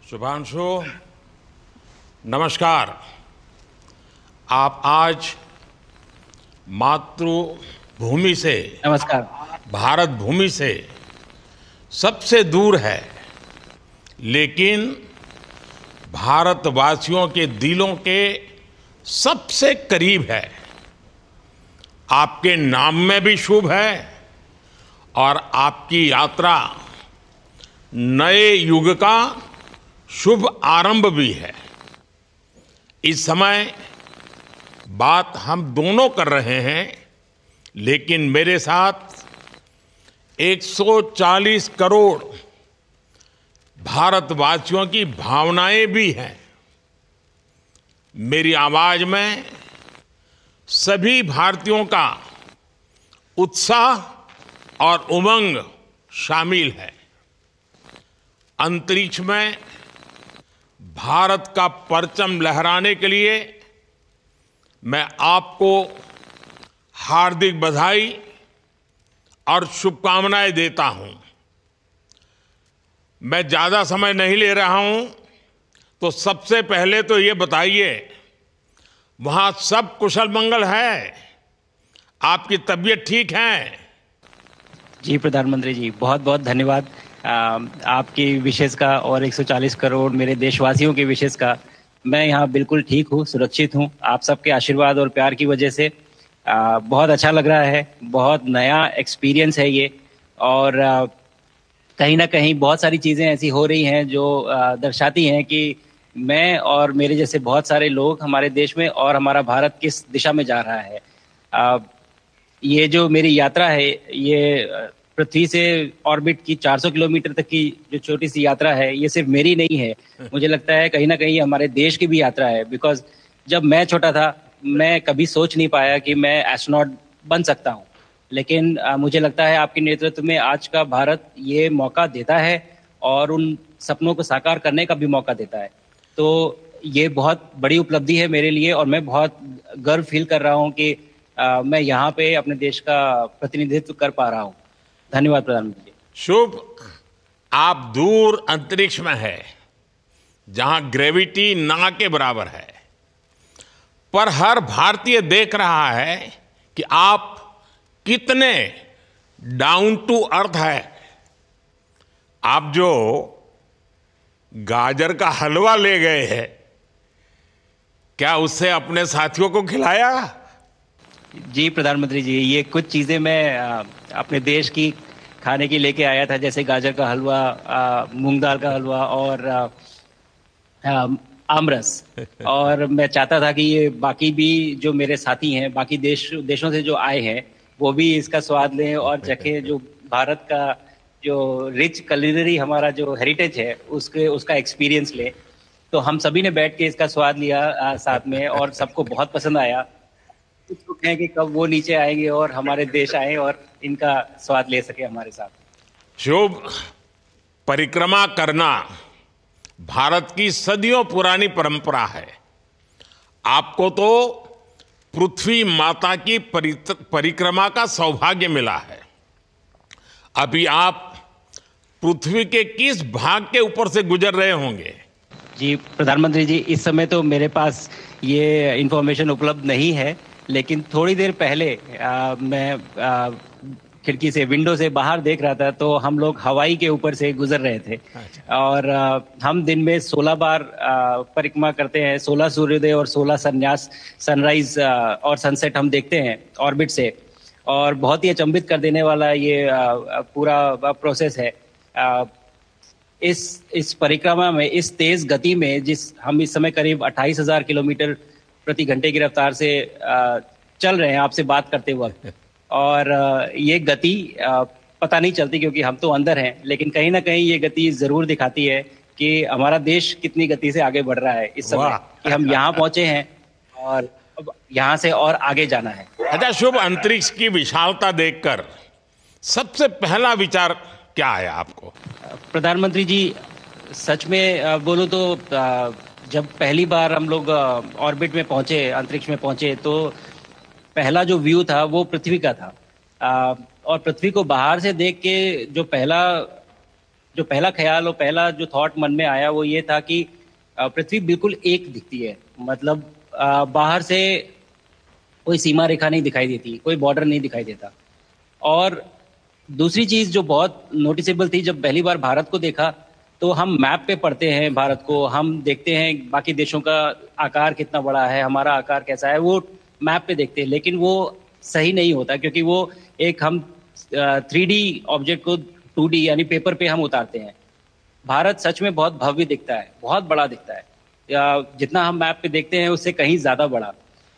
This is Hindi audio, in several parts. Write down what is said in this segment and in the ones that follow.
शुभांशु, नमस्कार। आप आज मातृभूमि से, नमस्कार। भारत भूमि से सबसे दूर है, लेकिन भारतवासियों के दिलों के सबसे करीब है। आपके नाम में भी शुभ है और आपकी यात्रा नए युग का शुभ आरंभ भी है। इस समय बात हम दोनों कर रहे हैं, लेकिन मेरे साथ 140 करोड़ भारतवासियों की भावनाएं भी हैं। मेरी आवाज में सभी भारतीयों का उत्साह और उमंग शामिल है। अंतरिक्ष में भारत का परचम लहराने के लिए मैं आपको हार्दिक बधाई और शुभकामनाएं देता हूं। मैं ज्यादा समय नहीं ले रहा हूं, तो सबसे पहले तो ये बताइए, वहां सब कुशल मंगल है? आपकी तबीयत ठीक है? जी प्रधानमंत्री जी, बहुत बहुत धन्यवाद आपकी विशेष का और 140 करोड़ मेरे देशवासियों की विशेष का। मैं यहाँ बिल्कुल ठीक हूँ, सुरक्षित हूँ। आप सबके आशीर्वाद और प्यार की वजह से बहुत अच्छा लग रहा है। बहुत नया एक्सपीरियंस है ये, और कहीं ना कहीं बहुत सारी चीज़ें ऐसी हो रही हैं जो दर्शाती हैं कि मैं और मेरे जैसे बहुत सारे लोग हमारे देश में और हमारा भारत किस दिशा में जा रहा है। ये जो मेरी यात्रा है, ये पृथ्वी से ऑर्बिट की 400 किलोमीटर तक की जो छोटी सी यात्रा है, ये सिर्फ मेरी नहीं है। मुझे लगता है कहीं ना कहीं हमारे देश की भी यात्रा है। बिकॉज जब मैं छोटा था, मैं कभी सोच नहीं पाया कि मैं एस्ट्रोनॉट बन सकता हूँ, लेकिन मुझे लगता है आपके नेतृत्व में आज का भारत ये मौका देता है और उन सपनों को साकार करने का भी मौका देता है। तो ये बहुत बड़ी उपलब्धि है मेरे लिए, और मैं बहुत गर्व फील कर रहा हूँ कि मैं यहाँ पे अपने देश का प्रतिनिधित्व कर पा रहा हूँ। धन्यवाद प्रधानमंत्री जी। शुभ। आप दूर अंतरिक्ष में है, जहां ग्रेविटी ना के बराबर है, पर हर भारतीय देख रहा है कि आप कितने डाउन टू अर्थ है। आप जो गाजर का हलवा ले गए हैं, क्या उससे अपने साथियों को खिलाया? जी प्रधानमंत्री जी, ये कुछ चीज़ें मैं अपने देश की खाने की लेके आया था, जैसे गाजर का हलवा, मूंग दाल का हलवा और आमरस। और मैं चाहता था कि ये बाकी भी जो मेरे साथी हैं, बाकी देशों से जो आए हैं, वो भी इसका स्वाद लें और चखें, जो भारत का जो रिच कलिनरी हमारा जो हेरिटेज है उसका एक्सपीरियंस लें। तो हम सभी ने बैठ के इसका स्वाद लिया साथ में, और सबको बहुत पसंद आया। कुछ लोग हैं कि कब वो नीचे आएंगे और हमारे देश आए और इनका स्वाद ले सके हमारे साथ। शुभ। परिक्रमा करना भारत की सदियों पुरानी परंपरा है। आपको तो पृथ्वी माता की परिक्रमा का सौभाग्य मिला है। अभी आप पृथ्वी के किस भाग के ऊपर से गुजर रहे होंगे? जी प्रधानमंत्री जी, इस समय तो मेरे पास ये इंफॉर्मेशन उपलब्ध नहीं है, लेकिन थोड़ी देर पहले मैं खिड़की से, विंडो से बाहर देख रहा था, तो हम लोग हवाई के ऊपर से गुजर रहे थे। और हम दिन में 16 बार परिक्रमा करते हैं, 16 सूर्योदय और 16 संन्यास, सनराइज और सनसेट हम देखते हैं ऑर्बिट से। और बहुत ही अचंभित कर देने वाला ये पूरा प्रोसेस है। इस परिक्रमा में, इस तेज गति में, जिस हम इस समय करीब 28,000 किलोमीटर प्रति घंटे की रफ्तार से चल रहे हैं आपसे बात करते वक्त, और ये गति पता नहीं चलती क्योंकि हम तो अंदर हैं, लेकिन कहीं ना कहीं ये गति जरूर दिखाती है कि हमारा देश कितनी गति से आगे बढ़ रहा है इस समय, कि हम यहाँ पहुंचे हैं और अब यहाँ से और आगे जाना है। अच्छा शुभ, अंतरिक्ष की विशालता देखकर सबसे पहला विचार क्या आया आपको? प्रधानमंत्री जी, सच में बोलूं तो जब पहली बार हम लोग ऑर्बिट में पहुंचे, अंतरिक्ष में पहुंचे, तो पहला जो व्यू था वो पृथ्वी का था। और पृथ्वी को बाहर से देख के जो पहला जो पहला ख्याल और पहला जो थॉट मन में आया वो ये था कि पृथ्वी बिल्कुल एक दिखती है। मतलब बाहर से कोई सीमा रेखा नहीं दिखाई देती, कोई बॉर्डर नहीं दिखाई देता। और दूसरी चीज जो बहुत नोटिसेबल थी, जब पहली बार भारत को देखा तो हम मैप पे पढ़ते हैं भारत को, हम देखते हैं बाकी देशों का आकार कितना बड़ा है, हमारा आकार कैसा है, वो मैप पे देखते हैं। लेकिन वो सही नहीं होता, क्योंकि वो एक हम 3D ऑब्जेक्ट को 2D यानी पेपर पे हम उतारते हैं। भारत सच में बहुत भव्य दिखता है, बहुत बड़ा दिखता है, जितना हम मैप पे देखते हैं उससे कहीं ज्यादा बड़ा।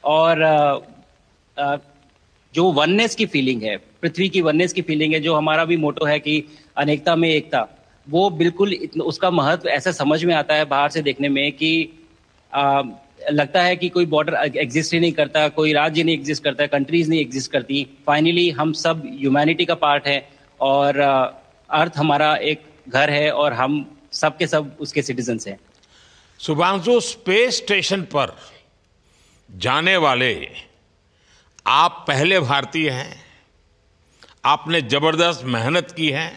और जो वननेस की फीलिंग है, पृथ्वी की वननेस की फीलिंग है, जो हमारा भी मोटो है कि अनेकता में एकता, वो बिल्कुल उसका महत्व ऐसा समझ में आता है बाहर से देखने में कि लगता है कि कोई बॉर्डर एग्जिस्ट ही नहीं करता, कोई राज्य नहीं एग्जिस्ट करता, कंट्रीज नहीं एग्जिस्ट करती। फाइनली हम सब ह्यूमैनिटी का पार्ट है और अर्थ हमारा एक घर है और हम सब के सब उसके सिटीजन्स हैं। शुभांशु, स्पेस स्टेशन पर जाने वाले आप पहले भारतीय हैं। आपने जबरदस्त मेहनत की है,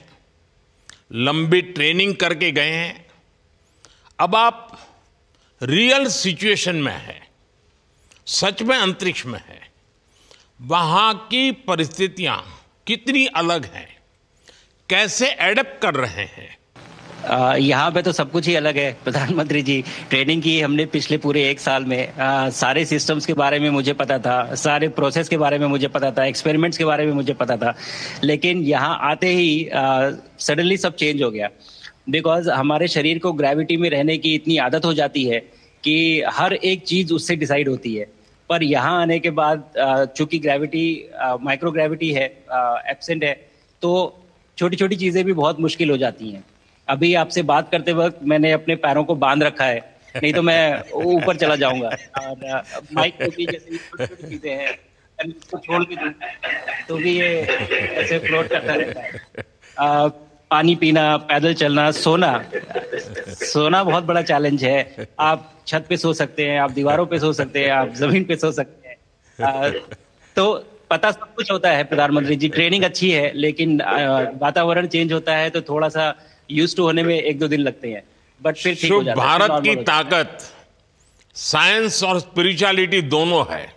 लंबी ट्रेनिंग करके गए हैं। अब आप रियल सिचुएशन में हैं, सच में अंतरिक्ष में हैं। वहां की परिस्थितियां कितनी अलग हैं, कैसे एडप्ट कर रहे हैं? यहाँ पे तो सब कुछ ही अलग है प्रधानमंत्री जी। ट्रेनिंग की हमने पिछले पूरे 1 साल में। सारे सिस्टम्स के बारे में मुझे पता था, सारे प्रोसेस के बारे में मुझे पता था, एक्सपेरिमेंट्स के बारे में मुझे पता था। लेकिन यहाँ आते ही सडनली सब चेंज हो गया। बिकॉज हमारे शरीर को ग्रेविटी में रहने की इतनी आदत हो जाती है कि हर एक चीज उससे डिसाइड होती है। पर यहाँ आने के बाद चूंकि ग्रेविटी माइक्रो ग्रेविटी है, एब्सेंट है, तो छोटी छोटी चीजें भी बहुत मुश्किल हो जाती हैं। अभी आपसे बात करते वक्त मैंने अपने पैरों को बांध रखा है, नहीं तो मैं ऊपर चला जाऊंगा। और माइक पे भी जैसे छोटी चीजें हैं, इसको छोड़ के दूं तो भी ये ऐसे फ्लोट करता रहता है। पानी पीना, पैदल चलना, सोना बहुत बड़ा चैलेंज है। आप छत पे सो सकते हैं, आप दीवारों पे सो सकते हैं, आप जमीन पे सो सकते हैं। तो पता सब कुछ होता है प्रधानमंत्री जी, ट्रेनिंग अच्छी है, लेकिन वातावरण चेंज होता है तो थोड़ा सा यूज्ड टू होने में 1-2 दिन लगते हैं, बट फिर ठीक हो जाता है। भारत की ताकत साइंस और स्पिरिचुअलिटी दोनों है।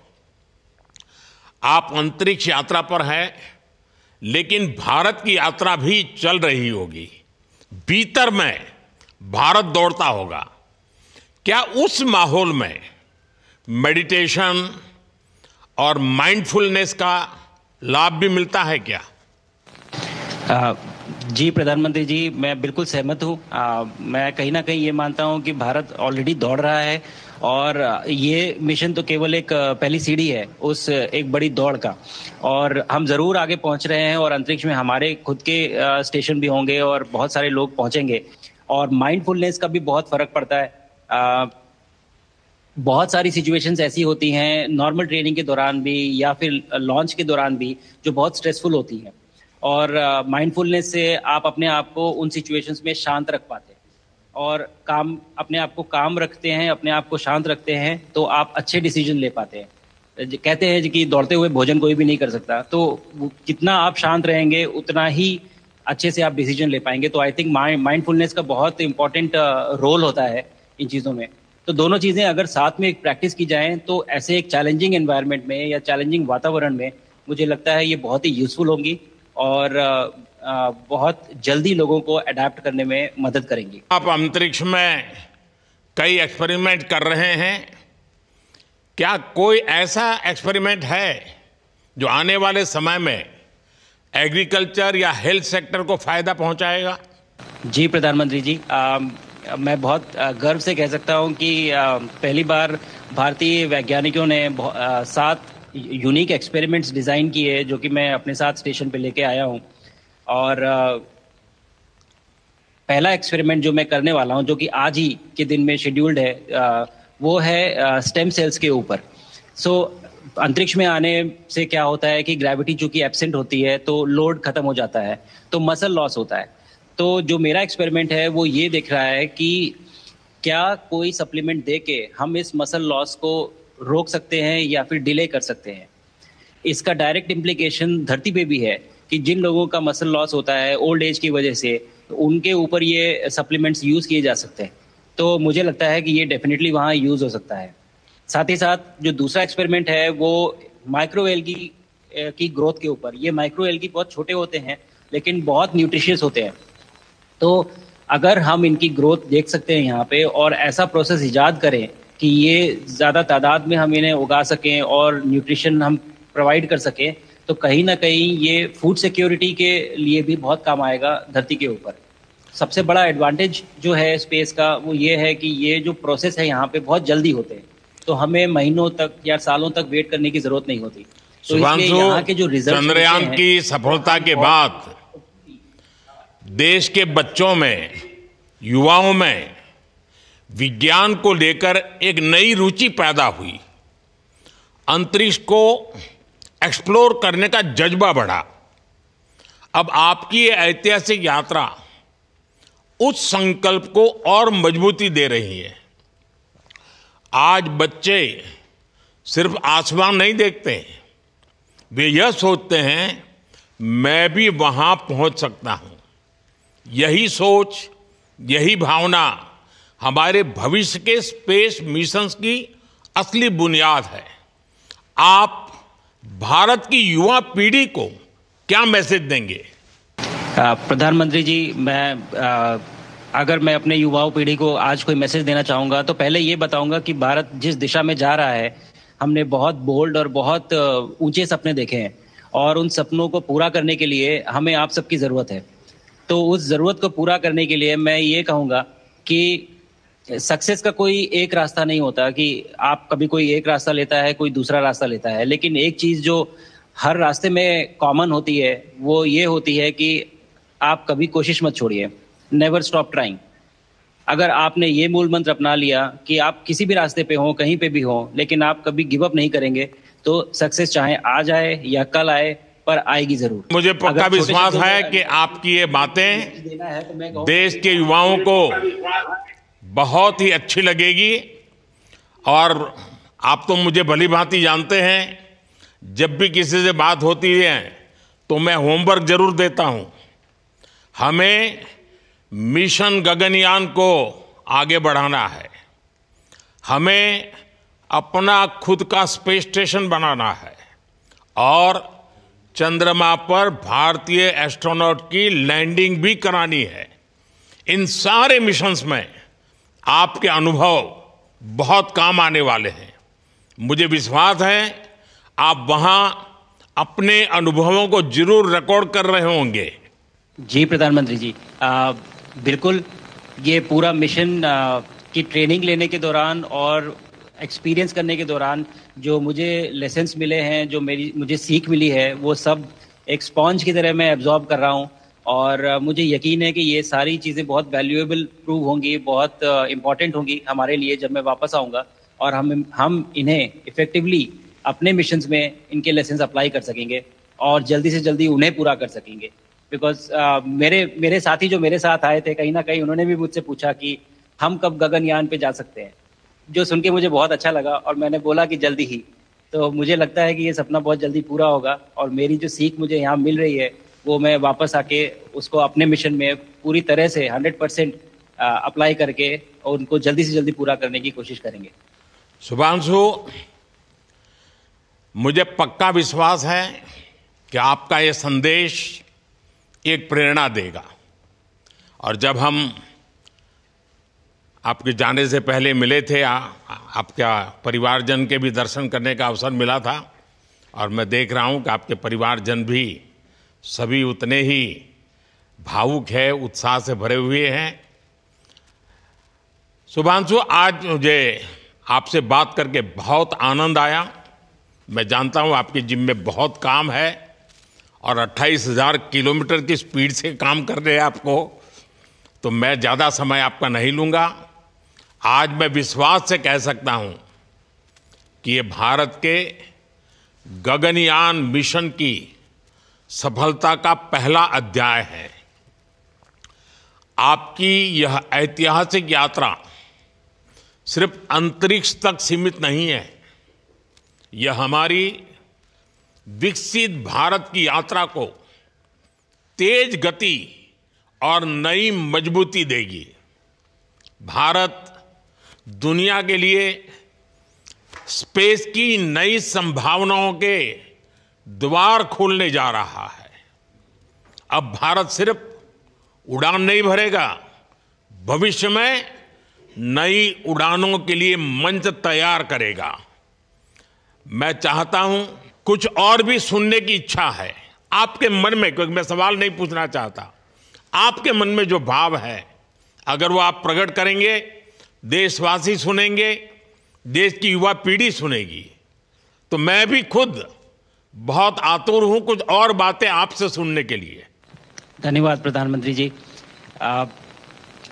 आप अंतरिक्ष यात्रा पर हैं, लेकिन भारत की यात्रा भी चल रही होगी। भीतर में भारत दौड़ता होगा। क्या उस माहौल में मेडिटेशन और माइंडफुलनेस का लाभ भी मिलता है क्या? जी प्रधानमंत्री जी, मैं बिल्कुल सहमत हूँ। मैं कहीं ना कहीं ये मानता हूँ कि भारत ऑलरेडी दौड़ रहा है और ये मिशन तो केवल एक पहली सीढ़ी है उस एक बड़ी दौड़ का। और हम जरूर आगे पहुंच रहे हैं और अंतरिक्ष में हमारे खुद के स्टेशन भी होंगे और बहुत सारे लोग पहुंचेंगे। और माइंडफुलनेस का भी बहुत फर्क पड़ता है। बहुत सारी सिचुएशंस ऐसी होती हैं नॉर्मल ट्रेनिंग के दौरान भी या फिर लॉन्च के दौरान भी, जो बहुत स्ट्रेसफुल होती हैं। और माइंडफुलनेस से आप अपने आप को उन सिचुएशंस में शांत रख पाते हैं और अपने आप को काम रखते हैं, अपने आप को शांत रखते हैं, तो आप अच्छे डिसीजन ले पाते हैं। कहते हैं कि दौड़ते हुए भोजन कोई भी नहीं कर सकता, तो जितना आप शांत रहेंगे उतना ही अच्छे से आप डिसीजन ले पाएंगे। तो आई थिंक माइंडफुलनेस का बहुत इंपॉर्टेंट रोल होता है इन चीज़ों में। तो दोनों चीज़ें अगर साथ में प्रैक्टिस की जाएं तो ऐसे एक चैलेंजिंग एनवायरनमेंट में या चैलेंजिंग वातावरण में मुझे लगता है ये बहुत ही यूजफुल होंगी और बहुत जल्दी लोगों को अडेप्ट करने में मदद करेंगी। आप अंतरिक्ष में कई एक्सपेरिमेंट कर रहे हैं। क्या कोई ऐसा एक्सपेरिमेंट है जो आने वाले समय में एग्रीकल्चर या हेल्थ सेक्टर को फायदा पहुंचाएगा? जी प्रधानमंत्री जी, मैं बहुत गर्व से कह सकता हूं कि पहली बार भारतीय वैज्ञानिकों ने 7 यूनिक एक्सपेरिमेंट्स डिज़ाइन किए जो कि मैं अपने साथ स्टेशन पे लेके आया हूं। और पहला एक्सपेरिमेंट जो मैं करने वाला हूं, जो कि आज ही के दिन में शेड्यूल्ड है, वो है स्टेम सेल्स के ऊपर। अंतरिक्ष में आने से क्या होता है कि ग्रेविटी चूंकि एब्सेंट होती है तो लोड खत्म हो जाता है, तो मसल लॉस होता है। तो जो मेरा एक्सपेरिमेंट है वो ये देख रहा है कि क्या कोई सप्लीमेंट दे के हम इस मसल लॉस को रोक सकते हैं या फिर डिले कर सकते हैं। इसका डायरेक्ट इम्प्लीकेशन धरती पे भी है कि जिन लोगों का मसल लॉस होता है ओल्ड एज की वजह से तो उनके ऊपर ये सप्लीमेंट्स यूज़ किए जा सकते हैं। तो मुझे लगता है कि ये डेफिनेटली वहाँ यूज़ हो सकता है। साथ ही साथ जो दूसरा एक्सपेरिमेंट है वो माइक्रो एल्गी की ग्रोथ के ऊपर। ये माइक्रो एल्गी बहुत छोटे होते हैं लेकिन बहुत न्यूट्रिशियस होते हैं। तो अगर हम इनकी ग्रोथ देख सकते हैं यहाँ पे और ऐसा प्रोसेस इजाद करें कि ये ज़्यादा तादाद में हम इन्हें उगा सकें और न्यूट्रिशन हम प्रोवाइड कर सकें, तो कहीं ना कहीं ये फूड सिक्योरिटी के लिए भी बहुत काम आएगा धरती के ऊपर। सबसे बड़ा एडवांटेज जो है स्पेस का वो ये है कि ये जो प्रोसेस है यहाँ पे बहुत जल्दी होते हैं, तो हमें महीनों तक या सालों तक वेट करने की जरूरत नहीं होती। तो इसलिए यहाँ के जो रिजल्ट चंद्रयान की सफलता के बाद देश के बच्चों में, युवाओं में विज्ञान को लेकर एक नई रुचि पैदा हुई। अंतरिक्ष को एक्सप्लोर करने का जज्बा बढ़ा। अब आपकी ये ऐतिहासिक यात्रा उस संकल्प को और मजबूती दे रही है। आज बच्चे सिर्फ आसमान नहीं देखते, वे यह सोचते हैं मैं भी वहां पहुंच सकता हूं। यही सोच, यही भावना हमारे भविष्य के स्पेस मिशंस की असली बुनियाद है। आप भारत की युवा पीढ़ी को क्या मैसेज देंगे? प्रधानमंत्री जी, अगर मैं अपने युवाओं पीढ़ी को आज कोई मैसेज देना चाहूँगा तो पहले ये बताऊँगा कि भारत जिस दिशा में जा रहा है, हमने बहुत बोल्ड और बहुत ऊंचे सपने देखे हैं और उन सपनों को पूरा करने के लिए हमें आप सबकी ज़रूरत है। तो उस ज़रूरत को पूरा करने के लिए मैं ये कहूँगा कि सक्सेस का कोई एक रास्ता नहीं होता कि आप कभी कोई एक रास्ता लेता है, कोई दूसरा रास्ता लेता है, लेकिन एक चीज़ जो हर रास्ते में कॉमन होती है वो ये होती है कि आप कभी कोशिश मत छोड़िए, नेवर स्टॉप ट्राइंग। अगर आपने ये मूल मंत्र अपना लिया कि आप किसी भी रास्ते पे हो, कहीं पे भी हो, लेकिन आप कभी गिव अप नहीं करेंगे, तो सक्सेस चाहे आज आए या कल आए पर आएगी जरूर। मुझे पक्का विश्वास है कि आपकी ये बातें देश के युवाओं को बहुत ही अच्छी लगेगी। और आप तो मुझे भली भांति जानते हैं, जब भी किसी से बात होती है तो मैं होमवर्क जरूर देता हूं। हमें मिशन गगनयान को आगे बढ़ाना है, हमें अपना खुद का स्पेस स्टेशन बनाना है और चंद्रमा पर भारतीय एस्ट्रोनॉट की लैंडिंग भी करानी है। इन सारे मिशंस में आपके अनुभव बहुत काम आने वाले हैं। मुझे विश्वास है आप वहां अपने अनुभवों को जरूर रिकॉर्ड कर रहे होंगे। जी प्रधानमंत्री जी, बिल्कुल। ये पूरा मिशन की ट्रेनिंग लेने के दौरान और एक्सपीरियंस करने के दौरान जो मुझे लेसन्स मिले हैं, जो मुझे सीख मिली है, वो सब एक स्पॉन्ज की तरह मैं एब्जॉर्ब कर रहा हूँ। और मुझे यकीन है कि ये सारी चीज़ें बहुत वैल्यूएबल प्रूव होंगी, बहुत इम्पॉर्टेंट होंगी हमारे लिए जब मैं वापस आऊँगा और हम इन्हें इफ़ेक्टिवली अपने मिशंस में इनके लेसन्स अप्लाई कर सकेंगे और जल्दी से जल्दी उन्हें पूरा कर सकेंगे। बिकॉज मेरे साथी जो मेरे साथ आए थे, कहीं ना कहीं उन्होंने भी मुझसे पूछा कि हम कब गगनयान पे जा सकते हैं, जो सुन के मुझे बहुत अच्छा लगा और मैंने बोला कि जल्दी ही। तो मुझे लगता है कि ये सपना बहुत जल्दी पूरा होगा और मेरी जो सीख मुझे यहाँ मिल रही है वो मैं वापस आके उसको अपने मिशन में पूरी तरह से 100% अप्लाई करके और उनको जल्दी से जल्दी पूरा करने की कोशिश करेंगे। शुभांशु, मुझे पक्का विश्वास है कि आपका ये संदेश एक प्रेरणा देगा। और जब हम आपके जाने से पहले मिले थे, आपका परिवारजन के भी दर्शन करने का अवसर मिला था और मैं देख रहा हूं कि आपके परिवारजन भी सभी उतने ही भावुक है, उत्साह से भरे हुए हैं। शुभांशु, आज मुझे आपसे बात करके बहुत आनंद आया। मैं जानता हूं आपकी जिम में बहुत काम है और 28,000 किलोमीटर की स्पीड से काम कर रहे हैं आपको, तो मैं ज़्यादा समय आपका नहीं लूँगा। आज मैं विश्वास से कह सकता हूं कि ये भारत के गगनयान मिशन की सफलता का पहला अध्याय है। आपकी यह ऐतिहासिक यात्रा सिर्फ अंतरिक्ष तक सीमित नहीं है, यह हमारी विकसित भारत की यात्रा को तेज गति और नई मजबूती देगी। भारत दुनिया के लिए स्पेस की नई संभावनाओं के द्वार खोलने जा रहा है। अब भारत सिर्फ उड़ान नहीं भरेगा, भविष्य में नई उड़ानों के लिए मंच तैयार करेगा। मैं चाहता हूं, कुछ और भी सुनने की इच्छा है आपके मन में, क्योंकि मैं सवाल नहीं पूछना चाहता, आपके मन में जो भाव है अगर वो आप प्रकट करेंगे, देशवासी सुनेंगे, देश की युवा पीढ़ी सुनेगी, तो मैं भी खुद बहुत आतुर हूं कुछ और बातें आपसे सुनने के लिए। धन्यवाद प्रधानमंत्री जी।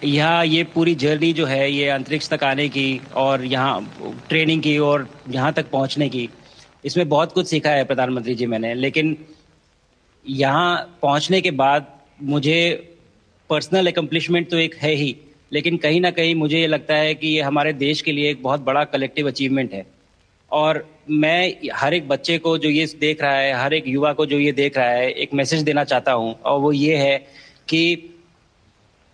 यहाँ ये पूरी जर्नी जो है, ये अंतरिक्ष तक आने की और यहाँ ट्रेनिंग की और यहाँ तक पहुँचने की, इसमें बहुत कुछ सीखा है प्रधानमंत्री जी मैंने। लेकिन यहाँ पहुँचने के बाद मुझे पर्सनल एकम्प्लिशमेंट तो एक है ही, लेकिन कहीं ना कहीं मुझे ये लगता है कि ये हमारे देश के लिए एक बहुत बड़ा कलेक्टिव अचीवमेंट है। और मैं हर एक बच्चे को जो ये देख रहा है, हर एक युवा को जो ये देख रहा है, एक मैसेज देना चाहता हूँ, और वो ये है कि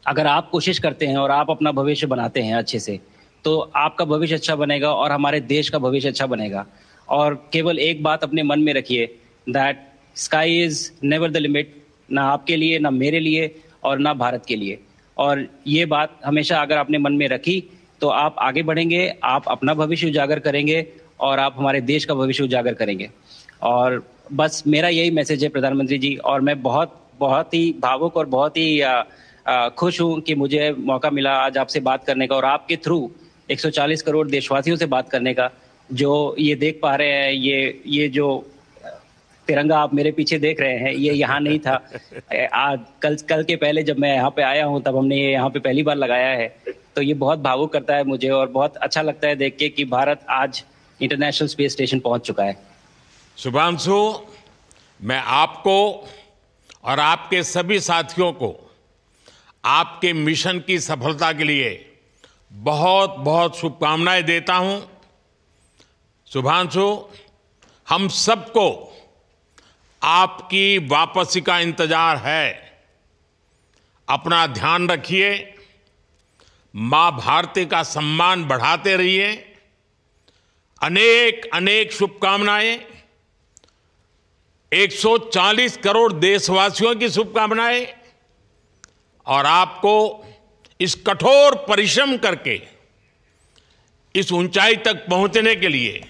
अगर आप कोशिश करते हैं और आप अपना भविष्य बनाते हैं अच्छे से, तो आपका भविष्य अच्छा बनेगा और हमारे देश का भविष्य अच्छा बनेगा। और केवल एक बात अपने मन में रखिए, that sky is never the limit, ना आपके लिए, ना मेरे लिए और ना भारत के लिए। और ये बात हमेशा अगर आपने मन में रखी तो आप आगे बढ़ेंगे, आप अपना भविष्य उजागर करेंगे और आप हमारे देश का भविष्य उजागर करेंगे। और बस मेरा यही मैसेज है प्रधानमंत्री जी। और मैं बहुत ही भावुक और बहुत ही खुश हूँ कि मुझे मौका मिला आज आपसे बात करने का और आपके थ्रू 140 करोड़ देशवासियों से बात करने का। जो ये देख पा रहे हैं, ये जो तिरंगा आप मेरे पीछे देख रहे हैं, ये यहाँ नहीं था। आज कल के पहले जब मैं यहाँ पे आया हूँ तब हमने ये यहाँ पे पहली बार लगाया है। तो ये बहुत भावुक करता है मुझे और बहुत अच्छा लगता है देख के कि भारत आज इंटरनेशनल स्पेस स्टेशन पहुँच चुका है। शुभांशु, मैं आपको और आपके सभी साथियों को आपके मिशन की सफलता के लिए बहुत बहुत शुभकामनाएं देता हूं। शुभांशु, हम सबको आपकी वापसी का इंतजार है। अपना ध्यान रखिए, मां भारती का सम्मान बढ़ाते रहिए। अनेक अनेक शुभकामनाएं, 140 करोड़ देशवासियों की शुभकामनाएं, और आपको इस कठोर परिश्रम करके इस ऊंचाई तक पहुंचने के लिए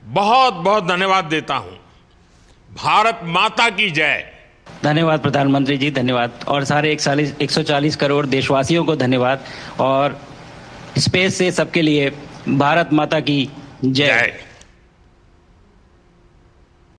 बहुत बहुत धन्यवाद देता हूं। भारत माता की जय। धन्यवाद प्रधानमंत्री जी, धन्यवाद। और सारे 140 करोड़ देशवासियों को धन्यवाद। और स्पेस से सबके लिए भारत माता की जय।